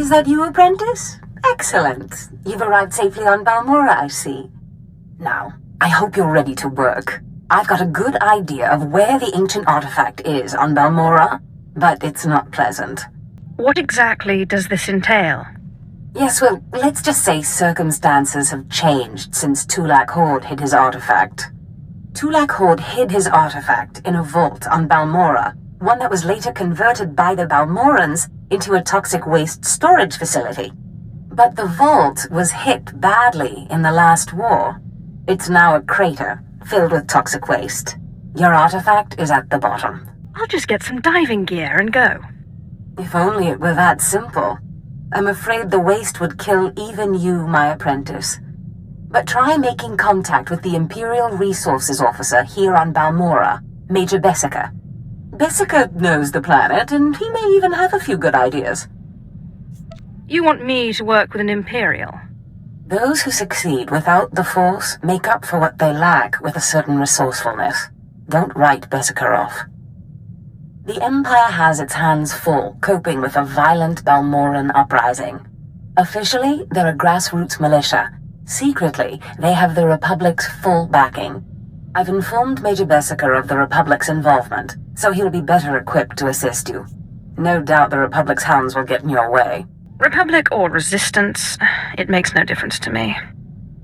Is that you, apprentice? Excellent. You've arrived safely on Balmora, I see. Now, I hope you're ready to work. I've got a good idea of where the ancient artifact is on Balmora, but it's not pleasant. What exactly does this entail? Yes, well, let's just say circumstances have changed since Tulak Horde hid his artifact. Tulak Horde hid his artifact in a vault on Balmora, one that was later converted by the Balmorans into a toxic waste storage facility. But the vault was hit badly in the last war. It's now a crater filled with toxic waste. Your artifact is at the bottom. I'll just get some diving gear and go. If only it were that simple. I'm afraid the waste would kill even you, my apprentice. But try making contact with the Imperial Resources Officer here on Balmora, Major Bessica. Bessica knows the planet, and he may even have a few good ideas. You want me to work with an Imperial? Those who succeed without the Force make up for what they lack with a certain resourcefulness. Don't write Bessica off. The Empire has its hands full coping with a violent Balmoran uprising. Officially, they're a grassroots militia. Secretly, they have the Republic's full backing. I've informed Major Bessica of the Republic's involvement, so he'll be better equipped to assist you. No doubt the Republic's hounds will get in your way. Republic or Resistance, it makes no difference to me.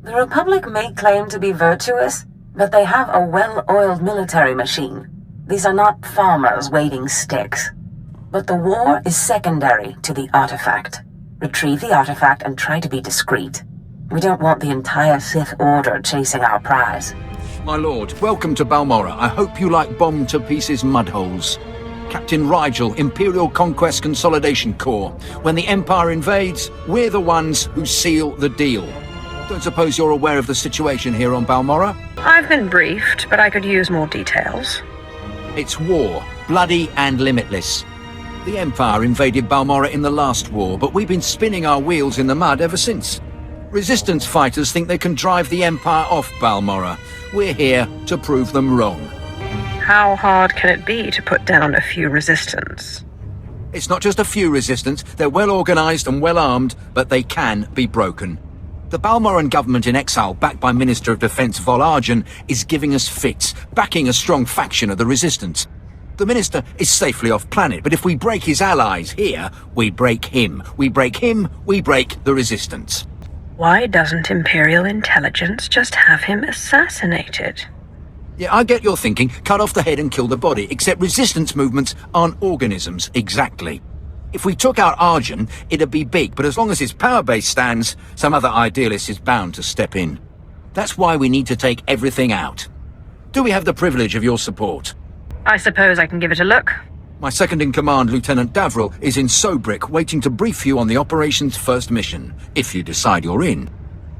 The Republic may claim to be virtuous, but they have a well-oiled military machine. These are not farmers waving sticks. But the war is secondary to the artifact. Retrieve the artifact and try to be discreet. We don't want the entire Sith Order chasing our prize. My lord, welcome to Balmora. I hope you like bombed-to-pieces mudholes. Captain Rigel, Imperial Conquest Consolidation Corps. When the Empire invades, we're the ones who seal the deal. Don't suppose you're aware of the situation here on Balmora? I've been briefed, but I could use more details. It's war, bloody and limitless. The Empire invaded Balmora in the last war, but we've been spinning our wheels in the mud ever since. Resistance fighters think they can drive the Empire off Balmora. We're here to prove them wrong. How hard can it be to put down a few Resistance? It's not just a few Resistance, they're well organised and well armed, but they can be broken. The Balmoran government in exile, backed by Minister of Defence Vol Argen, is giving us fits, backing a strong faction of the Resistance. The Minister is safely off-planet, but if we break his allies here, we break him. We break him, we break the Resistance. Why doesn't Imperial Intelligence just have him assassinated? Yeah, I get your thinking, cut off the head and kill the body, except Resistance movements aren't organisms, exactly. If we took out Argen, it'd be big, but as long as his power base stands, some other idealist is bound to step in. That's why we need to take everything out. Do we have the privilege of your support? I suppose I can give it a look. My second-in-command, Lieutenant Davril, is in Sobrick, waiting to brief you on the operation's first mission, if you decide you're in.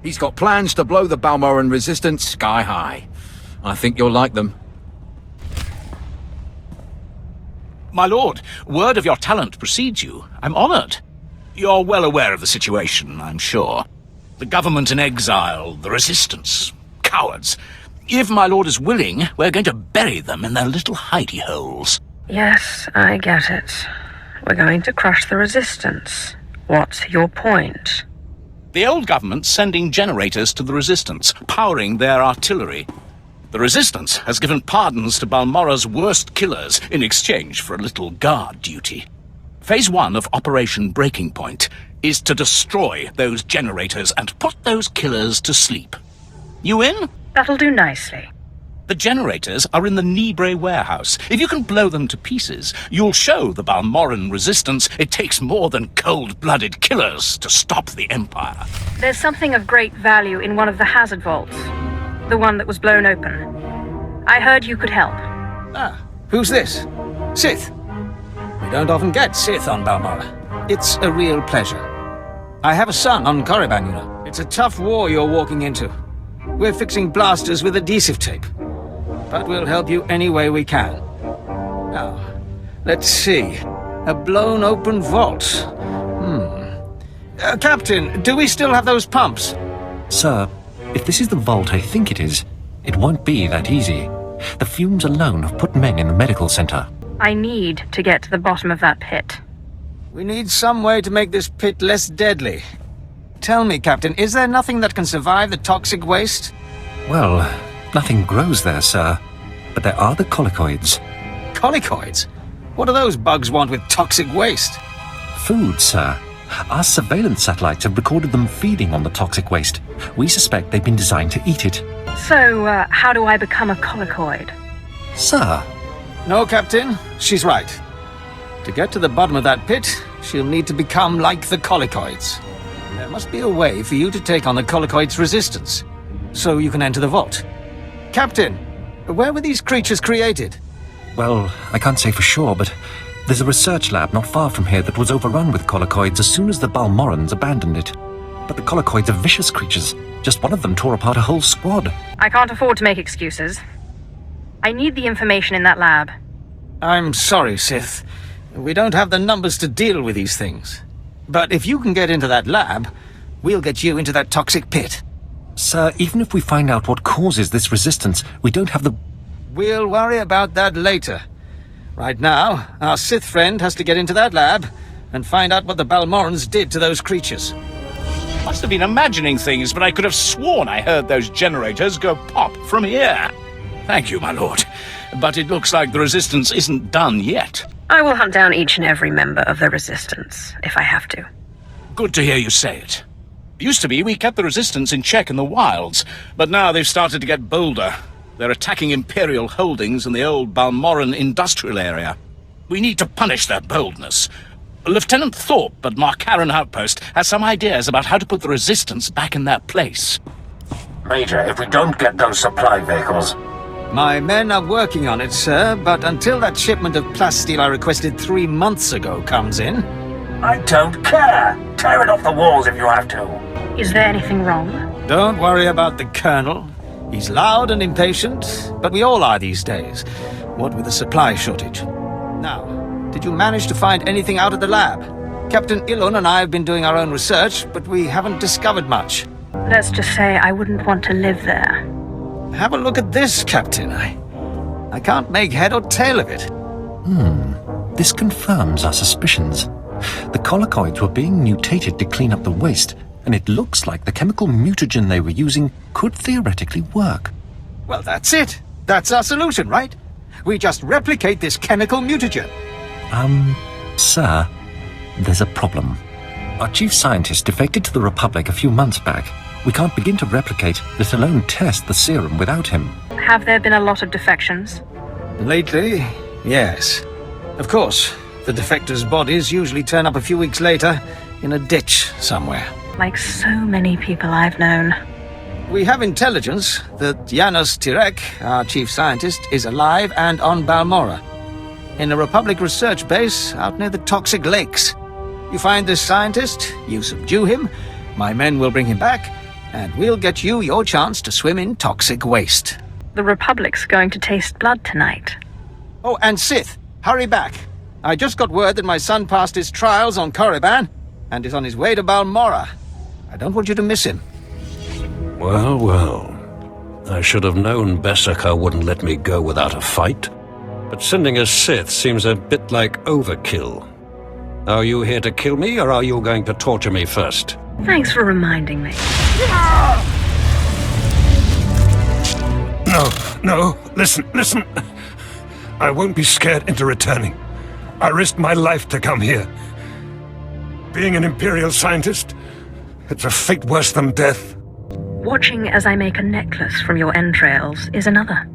He's got plans to blow the Balmoran Resistance sky high. I think you'll like them. My lord, word of your talent precedes you. I'm honored. You're well aware of the situation, I'm sure. The government in exile, the Resistance, cowards. If my lord is willing, we're going to bury them in their little hidey holes. Yes, I get it. We're going to crush the Resistance. What's your point? The old government's sending generators to the Resistance, powering their artillery. The Resistance has given pardons to Balmora's worst killers in exchange for a little guard duty. Phase 1 of Operation Breaking Point is to destroy those generators and put those killers to sleep. You in? That'll do nicely. The generators are in the Nibre warehouse. If you can blow them to pieces, you'll show the Balmoran Resistance it takes more than cold-blooded killers to stop the Empire. There's something of great value in one of the hazard vaults. The one that was blown open. I heard you could help. Ah, who's this? Sith. We don't often get Sith on Balmora. It's a real pleasure. I have a son on Korriban, you know. It's a tough war you're walking into. We're fixing blasters with adhesive tape. But we'll help you any way we can. Now, let's see. A blown open vault. Captain, do we still have those pumps? Sir, if this is the vault I think it is, it won't be that easy. The fumes alone have put men in the medical center. I need to get to the bottom of that pit. We need some way to make this pit less deadly. Tell me, Captain, is there nothing that can survive the toxic waste? Well, nothing grows there, sir. But there are the colicoids. Colicoids? What do those bugs want with toxic waste? Food, sir. Our surveillance satellites have recorded them feeding on the toxic waste. We suspect they've been designed to eat it. So, how do I become a colicoid? Sir. No, Captain. She's right. To get to the bottom of that pit, she'll need to become like the colicoids. There must be a way for you to take on the colicoids' resistance, so you can enter the vault. Captain, where were these creatures created? Well, I can't say for sure, but there's a research lab not far from here that was overrun with colicoids as soon as the Balmorans abandoned it. But the colicoids are vicious creatures. Just one of them tore apart a whole squad. I can't afford to make excuses. I need the information in that lab. I'm sorry, Sith. We don't have the numbers to deal with these things. But if you can get into that lab, we'll get you into that toxic pit. Sir, even if we find out what causes this resistance, we don't have the... We'll worry about that later. Right now, our Sith friend has to get into that lab and find out what the Balmorans did to those creatures. Must have been imagining things, but I could have sworn I heard those generators go pop from here. Thank you, my lord. But it looks like the resistance isn't done yet. I will hunt down each and every member of the Resistance, if I have to. Good to hear you say it. Used to be we kept the resistance in check in the wilds, but now they've started to get bolder. They're attacking Imperial holdings in the old Balmoran industrial area. We need to punish their boldness. Lieutenant Thorpe at Marcaran Outpost has some ideas about how to put the resistance back in their place. Major, if we don't get those supply vehicles... My men are working on it, sir, but until that shipment of plasteel I requested 3 months ago comes in... I don't care! Tear it off the walls if you have to! Is there anything wrong? Don't worry about the Colonel. He's loud and impatient, but we all are these days, what with the supply shortage. Now, did you manage to find anything out of the lab? Captain Ilon and I have been doing our own research, but we haven't discovered much. Let's just say I wouldn't want to live there. Have a look at this, Captain. I can't make head or tail of it. This confirms our suspicions. The colicoids were being mutated to clean up the waste, and it looks like the chemical mutagen they were using could theoretically work. Well, that's it. That's our solution, right? We just replicate this chemical mutagen. Sir, there's a problem. Our chief scientist defected to the Republic a few months back. We can't begin to replicate, let alone test the serum without him. Have there been a lot of defections? Lately, yes. Of course, the defectors' bodies usually turn up a few weeks later in a ditch somewhere. Like so many people I've known. We have intelligence that Janos Tirek, our chief scientist, is alive and on Balmora, in a Republic research base out near the toxic lakes. You find this scientist, you subdue him, my men will bring him back, and we'll get you your chance to swim in toxic waste. The Republic's going to taste blood tonight. Oh, and Sith, hurry back. I just got word that my son passed his trials on Korriban and is on his way to Balmora. I don't want you to miss him. Well, well. I should have known Beskar wouldn't let me go without a fight. But sending a Sith seems a bit like overkill. Are you here to kill me, or are you going to torture me first? Thanks for reminding me. No, listen. I won't be scared into returning. I risked my life to come here. Being an Imperial scientist, it's a fate worse than death. Watching as I make a necklace from your entrails is another.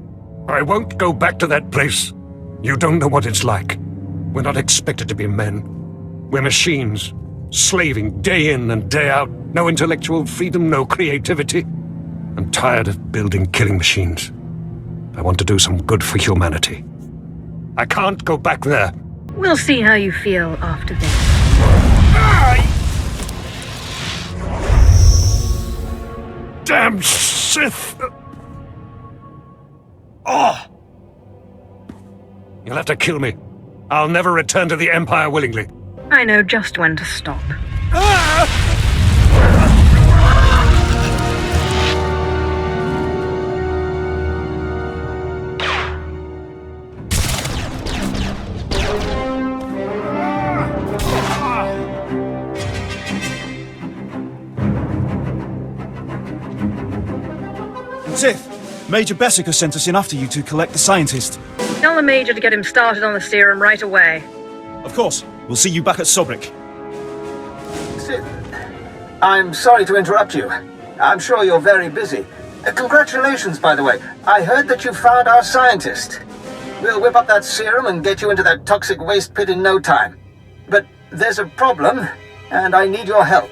I won't go back to that place. You don't know what it's like. We're not expected to be men. We're machines, slaving day in and day out. No intellectual freedom, no creativity. I'm tired of building killing machines. I want to do some good for humanity. I can't go back there. We'll see how you feel after this. Damn Sith! You'll have to kill me. I'll never return to the Empire willingly. I know just when to stop. Major Bessica sent us in after you to collect the scientist. Tell the Major to get him started on the serum right away. Of course. We'll see you back at Sobrik. Sith, I'm sorry to interrupt you. I'm sure you're very busy. Congratulations, by the way. I heard that you found our scientist. We'll whip up that serum and get you into that toxic waste pit in no time. But there's a problem, and I need your help.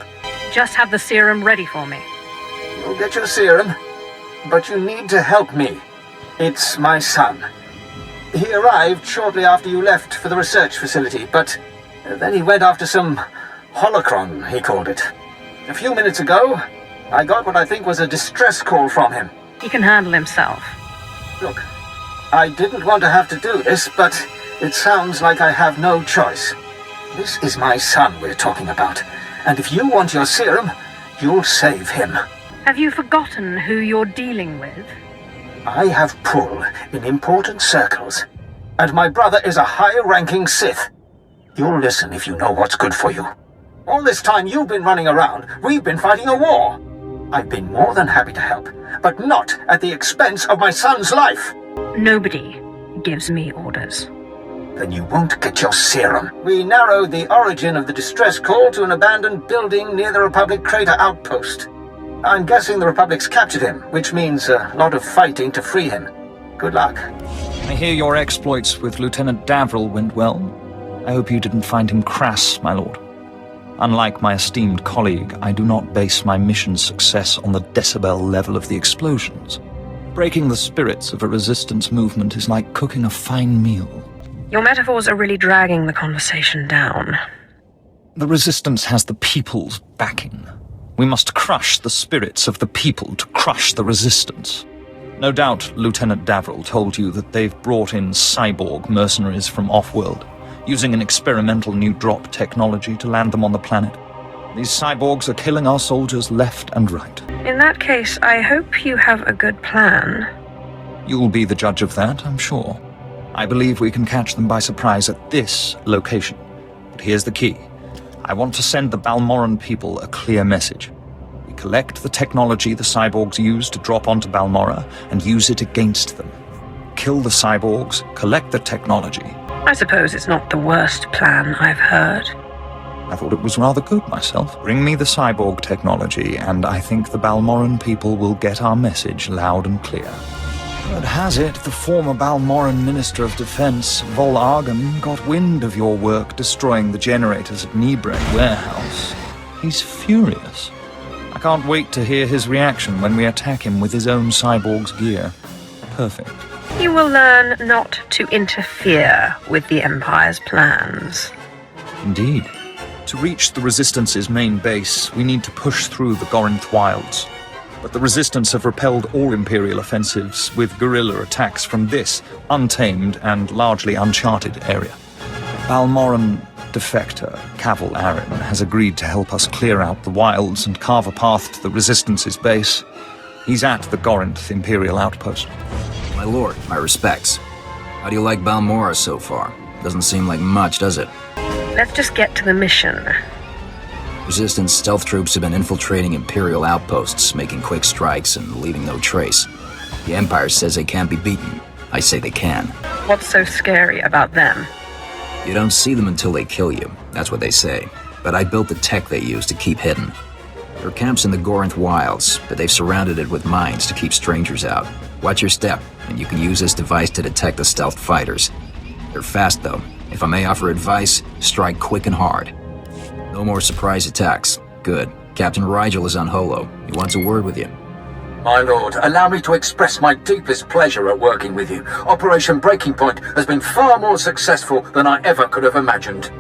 Just have the serum ready for me. You'll get your serum, but you need to help me. It's my son. He arrived shortly after you left for the research facility, but then he went after some holocron, he called it. A few minutes ago, I got what I think was a distress call from him. He can handle himself. Look, I didn't want to have to do this, but it sounds like I have no choice. This is my son we're talking about, and if you want your serum, you'll save him. Have you forgotten who you're dealing with? I have pull in important circles, and my brother is a high-ranking Sith. You'll listen if you know what's good for you. All this time you've been running around, we've been fighting a war. I've been more than happy to help, but not at the expense of my son's life. Nobody gives me orders. Then you won't get your serum. We narrowed the origin of the distress call to an abandoned building near the Republic crater outpost. I'm guessing the Republic's captured him, which means a lot of fighting to free him. Good luck. I hear your exploits with Lieutenant Davril went well. I hope you didn't find him crass, my lord. Unlike my esteemed colleague, I do not base my mission's success on the decibel level of the explosions. Breaking the spirits of a resistance movement is like cooking a fine meal. Your metaphors are really dragging the conversation down. The resistance has the people's backing. We must crush the spirits of the people to crush the resistance. No doubt Lieutenant Davril told you that they've brought in cyborg mercenaries from off-world, using an experimental new drop technology to land them on the planet. These cyborgs are killing our soldiers left and right. In that case, I hope you have a good plan. You'll be the judge of that, I'm sure. I believe we can catch them by surprise at this location. But here's the key. I want to send the Balmoran people a clear message. We collect the technology the cyborgs use to drop onto Balmora and use it against them. Kill the cyborgs, collect the technology. I suppose it's not the worst plan I've heard. I thought it was rather good myself. Bring me the cyborg technology, and I think the Balmoran people will get our message loud and clear. Word has it, the former Balmoran Minister of Defense, Vol Argon, got wind of your work destroying the generators at Nibre Warehouse. He's furious. I can't wait to hear his reaction when we attack him with his own cyborg's gear. Perfect. You will learn not to interfere with the Empire's plans. Indeed. To reach the Resistance's main base, we need to push through the Gorinth Wilds. But the Resistance have repelled all Imperial offensives with guerrilla attacks from this untamed and largely uncharted area. Balmoran defector Cavil Aaron has agreed to help us clear out the wilds and carve a path to the Resistance's base. He's at the Gorinth Imperial outpost. My lord, my respects. How do you like Balmora so far? Doesn't seem like much, does it? Let's just get to the mission. Resistance stealth troops have been infiltrating Imperial outposts, making quick strikes and leaving no trace. The Empire says they can't be beaten. I say they can. What's so scary about them? You don't see them until they kill you. That's what they say. But I built the tech they use to keep hidden. Their camp's in the Gorinth Wilds, but they've surrounded it with mines to keep strangers out. Watch your step, and you can use this device to detect the stealth fighters. They're fast, though. If I may offer advice, strike quick and hard. No more surprise attacks. Good. Captain Rigel is on Holo. He wants a word with you. My lord, allow me to express my deepest pleasure at working with you. Operation Breaking Point has been far more successful than I ever could have imagined.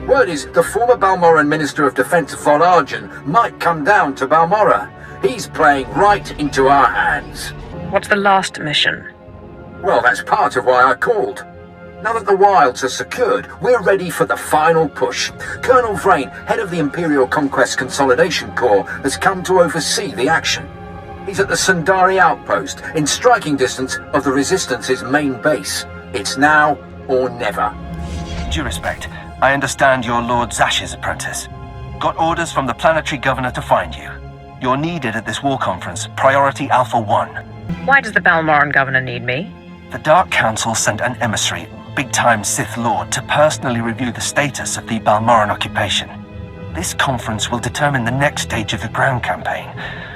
Word is the former Balmoran Minister of Defense Vol Argen might come down to Balmora. He's playing right into our hands. What's the last mission? Well, that's part of why I called. Now that the wilds are secured, we're ready for the final push. Colonel Vrain, head of the Imperial Conquest Consolidation Corps, has come to oversee the action. He's at the Sundari outpost, in striking distance of the Resistance's main base. It's now or never. Due respect, I understand you're Lord Zash's apprentice. Got orders from the planetary governor to find you. You're needed at this war conference, Priority Alpha 1. Why does the Balmoran governor need me? The Dark Council sent an emissary, big-time Sith Lord, to personally review the status of the Balmoran occupation. This conference will determine the next stage of the ground campaign.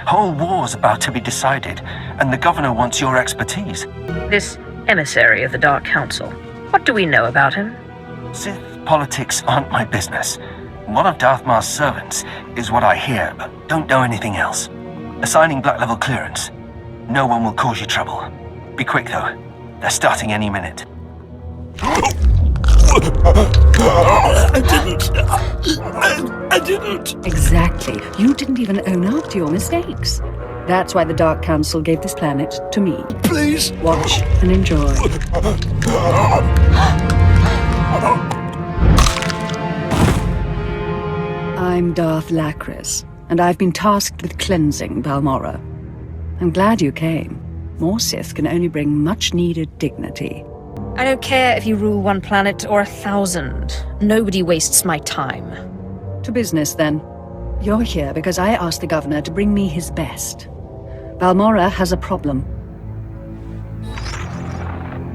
Whole war's about to be decided, and the governor wants your expertise. This emissary of the Dark Council. What do we know about him? Sith politics aren't my business. One of Darth Mar's servants is what I hear, but don't know anything else. Assigning black level clearance. No one will cause you trouble. Be quick though. They're starting any minute. I didn't. Exactly. You didn't even own up to your mistakes. That's why the Dark Council gave this planet to me. Please. Watch and enjoy. I'm Darth Lacris, and I've been tasked with cleansing Balmora. I'm glad you came. More Sith can only bring much-needed dignity. I don't care if you rule one planet or 1,000. Nobody wastes my time. To business, then. You're here because I asked the governor to bring me his best. Balmora has a problem.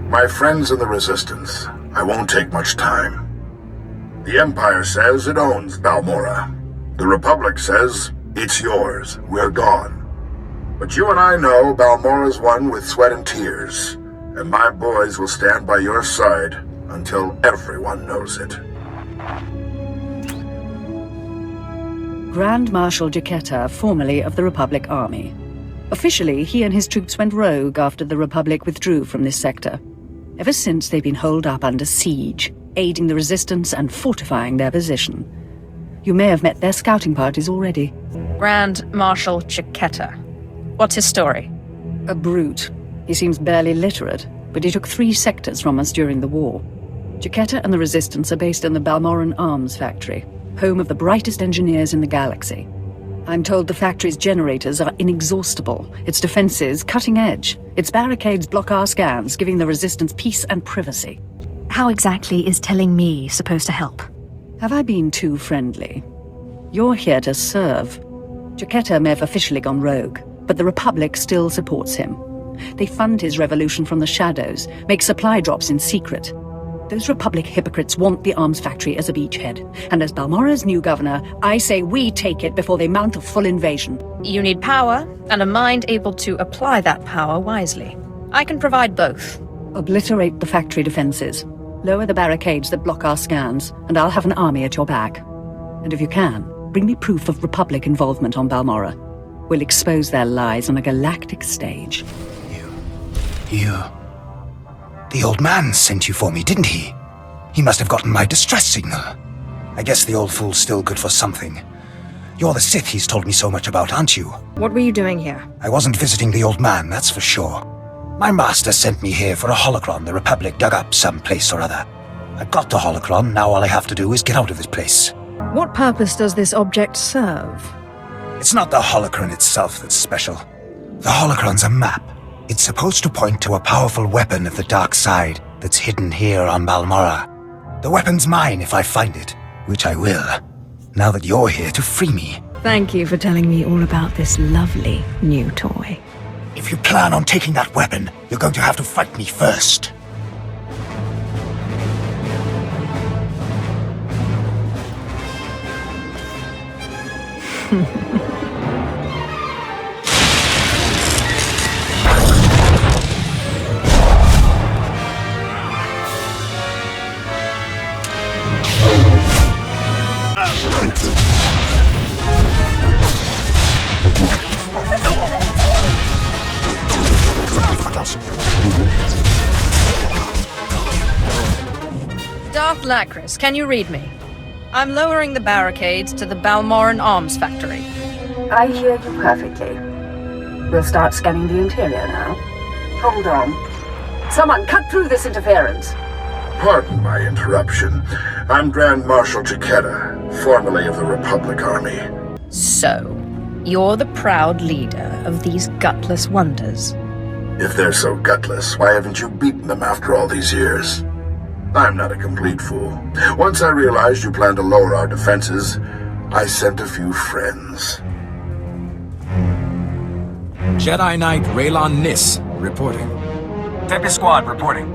My friends in the Resistance, I won't take much time. The Empire says it owns Balmora. The Republic says it's yours. We're gone. But you and I know Balmora's won with sweat and tears, and my boys will stand by your side until everyone knows it. Grand Marshal Jaquetta, formerly of the Republic Army. Officially, he and his troops went rogue after the Republic withdrew from this sector. Ever since, they've been holed up under siege, aiding the Resistance and fortifying their position. You may have met their scouting parties already. Grand Marshal Jaquetta. What's his story? A brute. He seems barely literate, but he took 3 sectors from us during the war. Jaquetta and the Resistance are based in the Balmoran Arms Factory, home of the brightest engineers in the galaxy. I'm told the factory's generators are inexhaustible, its defenses cutting edge, its barricades block our scans, giving the Resistance peace and privacy. How exactly is telling me supposed to help? Have I been too friendly? You're here to serve. Jaquetta may have officially gone rogue, but the Republic still supports him. They fund his revolution from the shadows, make supply drops in secret. Those Republic hypocrites want the arms factory as a beachhead, and as Balmora's new governor, I say we take it before they mount a full invasion. You need power, and a mind able to apply that power wisely. I can provide both. Obliterate the factory defenses, lower the barricades that block our scans, and I'll have an army at your back. And if you can, bring me proof of Republic involvement on Balmora. We'll expose their lies on a galactic stage. The old man sent you for me, didn't he? He must have gotten my distress signal. I guess the old fool's still good for something. You're the Sith he's told me so much about, aren't you? What were you doing here? I wasn't visiting the old man, that's for sure. My master sent me here for a holocron the Republic dug up someplace or other. I've got the holocron, now all I have to do is get out of this place. What purpose does this object serve? It's not the holocron itself that's special. The holocron's a map. It's supposed to point to a powerful weapon of the dark side that's hidden here on Balmora. The weapon's mine if I find it, which I will, now that you're here to free me. Thank you for telling me all about this lovely new toy. If you plan on taking that weapon, you're going to have to fight me first. Darth Lacris, can you read me? I'm lowering the barricades to the Balmoran Arms Factory. I hear you perfectly. We'll start scanning the interior now. Hold on. Someone cut through this interference. Pardon my interruption. I'm Grand Marshal Jaquetta, formerly of the Republic Army. So, you're the proud leader of these gutless wonders. If they're so gutless, why haven't you beaten them after all these years? I'm not a complete fool. Once I realized you planned to lower our defenses, I sent a few friends. Jedi Knight Raylon Nis, reporting. Tempest Squad, reporting.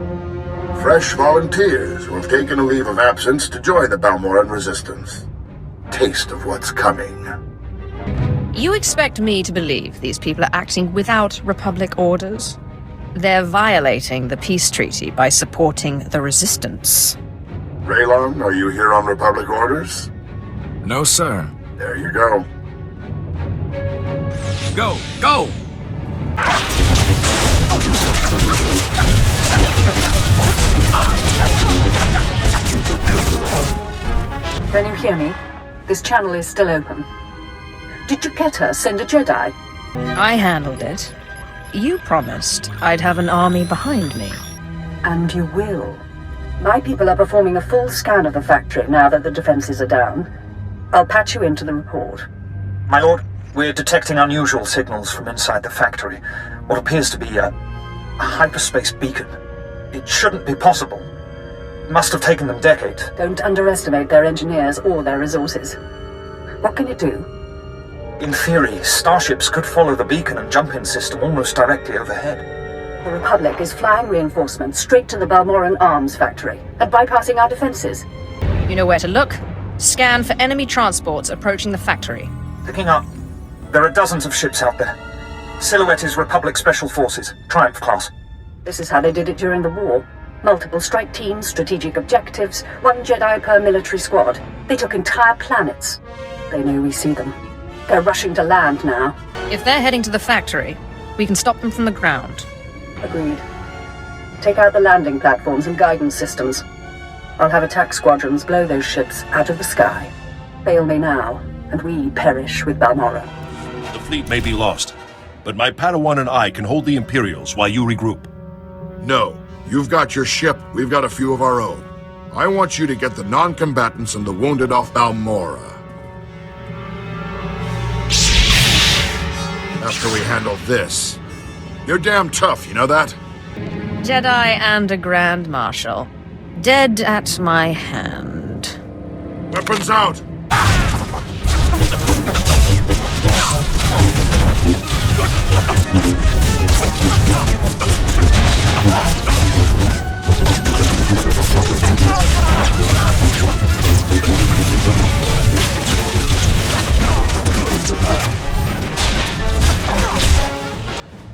Fresh volunteers who have taken a leave of absence to join the Balmoran Resistance. Taste of what's coming. You expect me to believe these people are acting without Republic orders? They're violating the peace treaty by supporting the Resistance. Raylon, are you here on Republic orders? No, sir. There you go. Go! Go! Can you hear me? This channel is still open. Did Jaquetta send a Jedi? I handled it. You promised I'd have an army behind me. And you will. My people are performing a full scan of the factory now that the defenses are down. I'll patch you into the report. My lord, we're detecting unusual signals from inside the factory. What appears to be a hyperspace beacon. It shouldn't be possible. It must have taken them decades. Don't underestimate their engineers or their resources. What can you do? In theory, starships could follow the beacon and jump-in system almost directly overhead. The Republic is flying reinforcements straight to the Balmoran arms factory and bypassing our defenses. You know where to look. Scan for enemy transports approaching the factory. Picking up. There are dozens of ships out there. Silhouette is Republic Special Forces, Triumph class. This is how they did it during the war. Multiple strike teams, strategic objectives, 1 Jedi per military squad. They took entire planets. They know we see them. They're rushing to land now. If they're heading to the factory, we can stop them from the ground. Agreed. Take out the landing platforms and guidance systems. I'll have attack squadrons blow those ships out of the sky. Fail me now, and we perish with Balmora. The fleet may be lost, but my Padawan and I can hold the Imperials while you regroup. No. You've got your ship, we've got a few of our own. I want you to get the non-combatants and the wounded off Balmora. After we handle this. You're damn tough, you know that? Jedi and a Grand Marshal. Dead at my hand. Weapons out!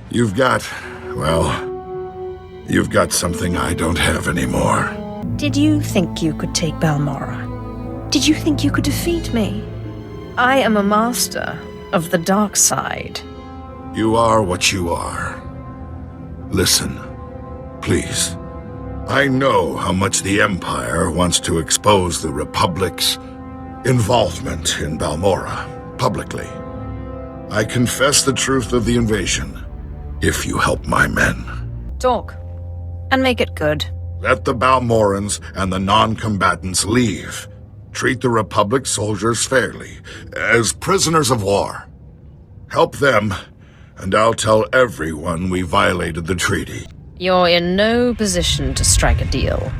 You've got, well, you've got something I don't have anymore. Did you think you could take Balmora? Did you think you could defeat me? I am a master of the dark side. You are what you are. Listen, please. I know how much the Empire wants to expose the Republic's involvement in Balmora publicly. I confess the truth of the invasion, if you help my men. Talk, and make it good. Let the Balmorans and the non-combatants leave. Treat the Republic soldiers fairly, as prisoners of war. Help them, and I'll tell everyone we violated the treaty. You're in no position to strike a deal.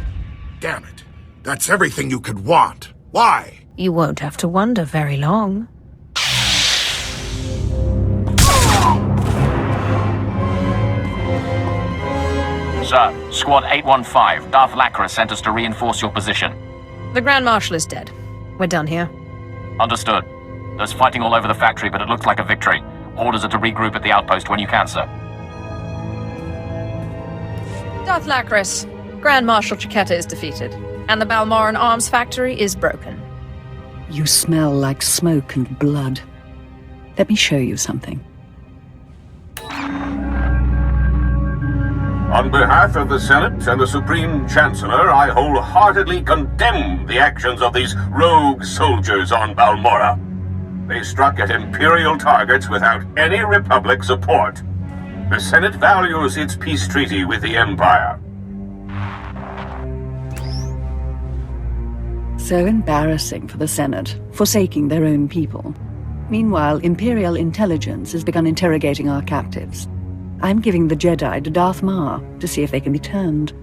Damn it. That's everything you could want. Why? You won't have to wonder very long. Sir, Squad 815, Darth Lacra sent us to reinforce your position. The Grand Marshal is dead. We're done here. Understood. There's fighting all over the factory, but it looks like a victory. Orders are to regroup at the outpost when you can, sir. Darth Lacris, Grand Marshal Jaquetta is defeated, and the Balmoran arms factory is broken. You smell like smoke and blood. Let me show you something. On behalf of the Senate and the Supreme Chancellor, I wholeheartedly condemn the actions of these rogue soldiers on Balmora. They struck at Imperial targets without any Republic support. The Senate values its peace treaty with the Empire. So embarrassing for the Senate, forsaking their own people. Meanwhile, Imperial intelligence has begun interrogating our captives. I'm giving the Jedi to Darth Maul to see if they can be turned.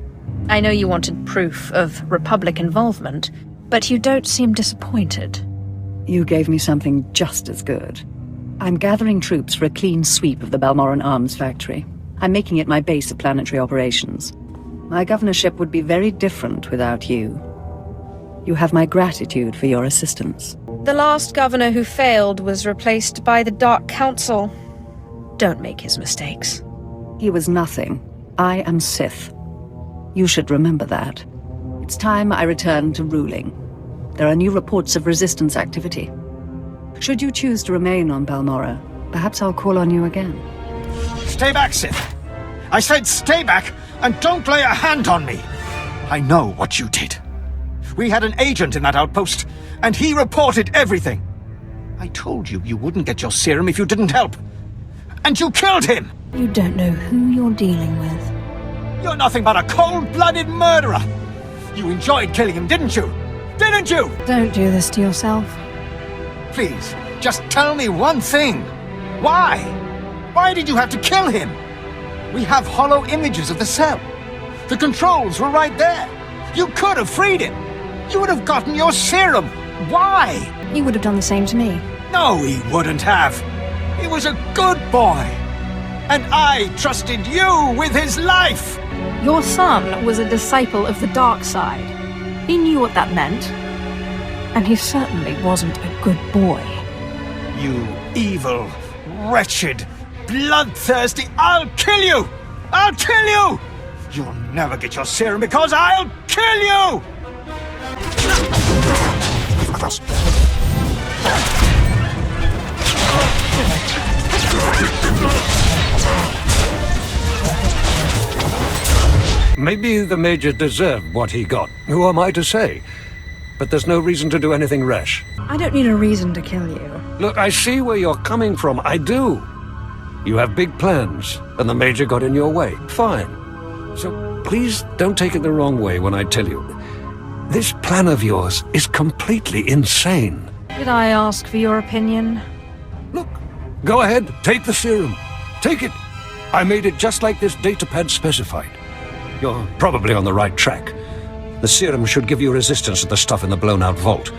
I know you wanted proof of Republic involvement, but you don't seem disappointed. You gave me something just as good. I'm gathering troops for a clean sweep of the Balmoran arms factory. I'm making it my base of planetary operations. My governorship would be very different without you. You have my gratitude for your assistance. The last governor who failed was replaced by the Dark Council. Don't make his mistakes. He was nothing. I am Sith. You should remember that. It's time I return to ruling. There are new reports of resistance activity. Should you choose to remain on Balmora, perhaps I'll call on you again. Stay back, Sith. I said stay back, and don't lay a hand on me. I know what you did. We had an agent in that outpost, and he reported everything. I told you you wouldn't get your serum if you didn't help. And you killed him! You don't know who you're dealing with. You're nothing but a cold-blooded murderer! You enjoyed killing him, didn't you? Didn't you? Don't do this to yourself. Please, just tell me one thing. Why? Why did you have to kill him? We have hollow images of the cell. The controls were right there. You could have freed him. You would have gotten your serum. Why? He would have done the same to me. No, he wouldn't have. He was a good boy. And I trusted you with his life. Your son was a disciple of the dark side. He knew what that meant. And he certainly wasn't a good boy. You evil, wretched, bloodthirsty... I'll kill you! I'll kill you! You'll never get your serum because I'll kill you! Maybe the Major deserved what he got. Who am I to say? But there's no reason to do anything rash. I don't need a reason to kill you. Look, I see where you're coming from. I do. You have big plans, and the Major got in your way. Fine. So please don't take it the wrong way when I tell you. This plan of yours is completely insane. Did I ask for your opinion? Look, go ahead, take the serum. Take it. I made it just like this datapad specified. You're probably on the right track. The serum should give you resistance to the stuff in the blown-out vault.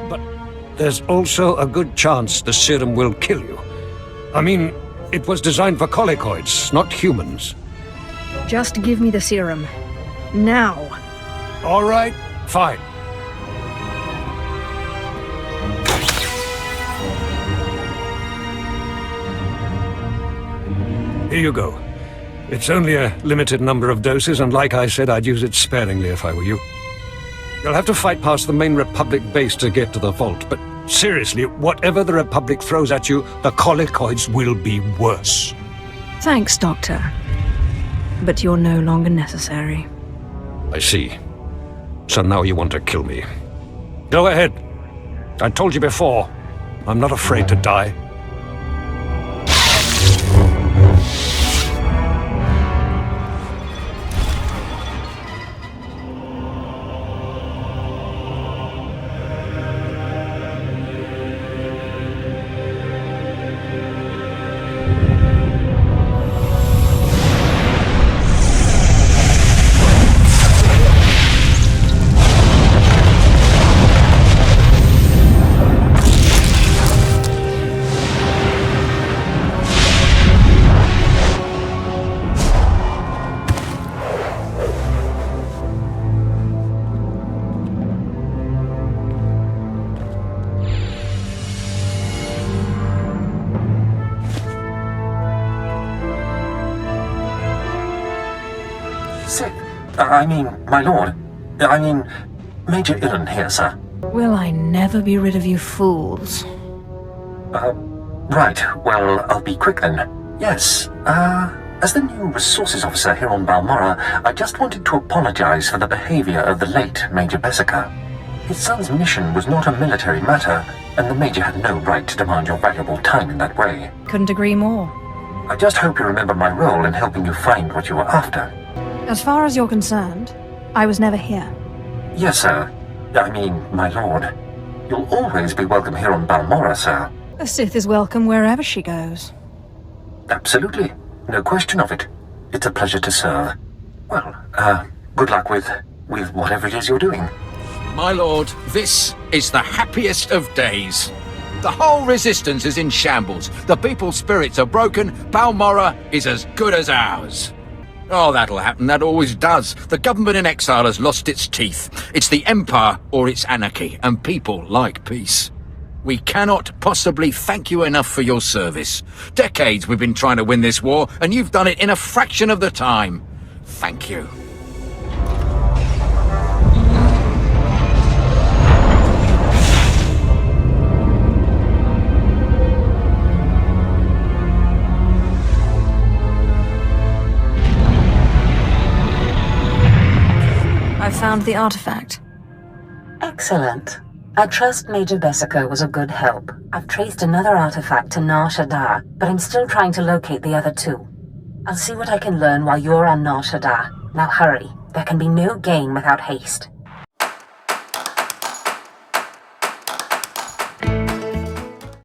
But there's also a good chance the serum will kill you. I mean, it was designed for colicoids, not humans. Just give me the serum. Now. All right, fine. Here you go. It's only a limited number of doses, and like I said, I'd use it sparingly if I were you. You'll have to fight past the main Republic base to get to the vault, but seriously, whatever the Republic throws at you, the colicoids will be worse. Thanks, Doctor. But you're no longer necessary. I see. So now you want to kill me. Go ahead. I told you before, I'm not afraid to die. My lord. Major Illen here, sir. Will I never be rid of you fools? Right. Well, I'll be quick then. Yes, as the new resources officer here on Balmora, I just wanted to apologize for the behavior of the late Major Bessica. His son's mission was not a military matter, and the Major had no right to demand your valuable time in that way. Couldn't agree more. I just hope you remember my role in helping you find what you were after. As far as you're concerned, I was never here. Yes, sir. My lord. You'll always be welcome here on Balmora, sir. A Sith is welcome wherever she goes. Absolutely. No question of it. It's a pleasure to serve. Well, good luck with whatever it is you're doing. My lord, this is the happiest of days. The whole resistance is in shambles. The people's spirits are broken. Balmorra is as good as ours. Oh, that'll happen. That always does. The government in exile has lost its teeth. It's the Empire or it's anarchy, and people like peace. We cannot possibly thank you enough for your service. Decades we've been trying to win this war, and you've done it in a fraction of the time. Thank you. I found the artifact. Excellent. I trust Major Bessica was a good help. I've traced another artifact to Nar Shaddaa, but I'm still trying to locate the other two. I'll see what I can learn while you're on Nar Shaddaa. Now hurry. There can be no gain without haste.